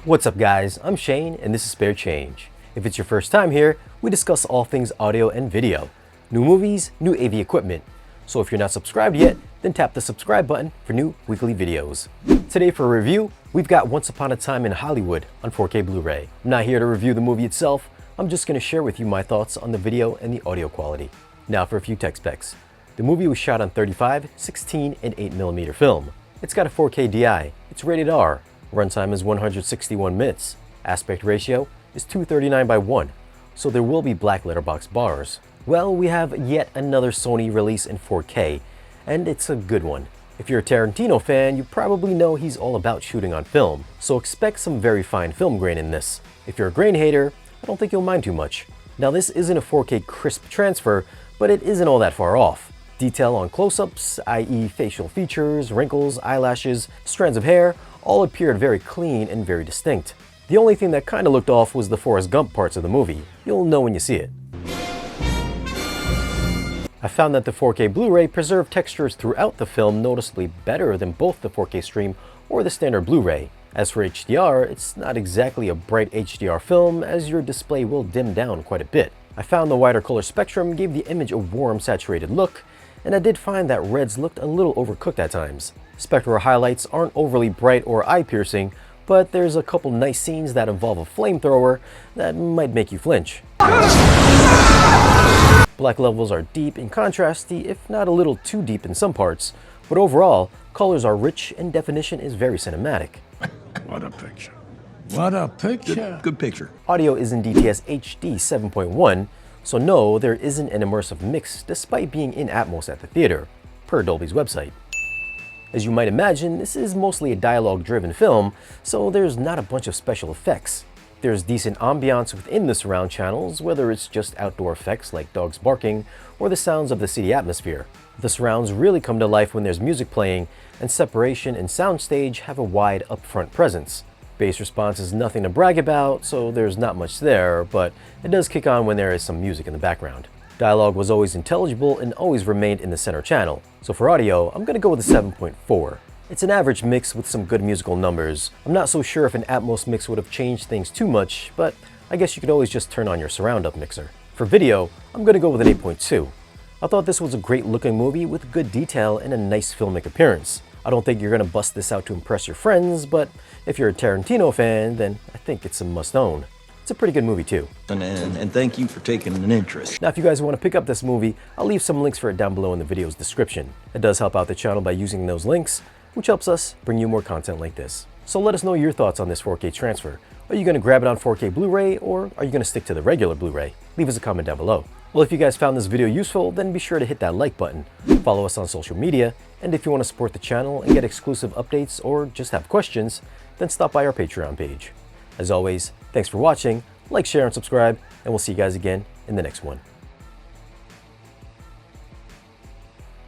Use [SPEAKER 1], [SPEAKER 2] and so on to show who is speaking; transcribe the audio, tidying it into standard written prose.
[SPEAKER 1] What's up guys, I'm Shane and this is Spare Change. If it's your first time here, we discuss all things audio and video, new movies, new AV equipment. So if you're not subscribed yet, then tap the subscribe button for new weekly videos. Today for a review, we've got Once Upon a Time in Hollywood on 4K Blu-ray. I'm not here to review the movie itself, I'm just going to share with you my thoughts on the video and the audio quality. Now for a few tech specs. The movie was shot on 35, 16, and 8mm film. It's got a 4K DI, it's rated R, runtime is 161 minutes, aspect ratio is 239:1, so there will be black letterbox bars. Well, we have yet another Sony release in 4K, and it's a good one. If you're a Tarantino fan, you probably know he's all about shooting on film, so expect some very fine film grain in this. If you're a grain hater, I don't think you'll mind too much. Now this isn't a 4K crisp transfer, but it isn't all that far off. Detail on close-ups, i.e. facial features, wrinkles, eyelashes, strands of hair, all appeared very clean and very distinct. The only thing that kinda looked off was the Forrest Gump parts of the movie. You'll know when you see it. I found that the 4K Blu-ray preserved textures throughout the film noticeably better than both the 4K stream or the standard Blu-ray. As for HDR, it's not exactly a bright HDR film, as your display will dim down quite a bit. I found the wider color spectrum gave the image a warm, saturated look, and I did find that reds looked a little overcooked at times. Spectral highlights aren't overly bright or eye-piercing, but there's a couple nice scenes that involve a flamethrower that might make you flinch. Black levels are deep and contrasty, if not a little too deep in some parts, but overall, colors are rich and definition is very cinematic.
[SPEAKER 2] What a picture. What a picture.
[SPEAKER 3] Good picture.
[SPEAKER 1] Audio is in DTS HD 7.1, so no, there isn't an immersive mix despite being in Atmos at the theater, per Dolby's website. As you might imagine, this is mostly a dialogue-driven film, so there's not a bunch of special effects. There's decent ambiance within the surround channels, whether it's just outdoor effects like dogs barking or the sounds of the city atmosphere. The surrounds really come to life when there's music playing, and separation and soundstage have a wide upfront presence. Bass response is nothing to brag about, so there's not much there, but it does kick on when there is some music in the background. Dialogue was always intelligible and always remained in the center channel, so for audio, I'm gonna go with a 7.4. It's an average mix with some good musical numbers. I'm not so sure if an Atmos mix would have changed things too much, but I guess you could always just turn on your surround up mixer. For video, I'm gonna go with an 8.2. I thought this was a great looking movie with good detail and a nice filmic appearance. I don't think you're gonna bust this out to impress your friends, but if you're a Tarantino fan, then I think it's a must own. It's a pretty good movie too.
[SPEAKER 3] And thank you for taking an interest.
[SPEAKER 1] Now if you guys want to pick up this movie, I'll leave some links for it down below in the video's description. It does help out the channel by using those links, which helps us bring you more content like this. So let us know your thoughts on this 4K transfer. Are you going to grab it on 4K Blu-ray, or are you going to stick to the regular Blu-ray? Leave us a comment down below. Well, if you guys found this video useful, then be sure to hit that like button. Follow us on social media, and if you want to support the channel and get exclusive updates or just have questions, then stop by our Patreon page. As always, thanks for watching, like, share, and subscribe, and we'll see you guys again in the next one.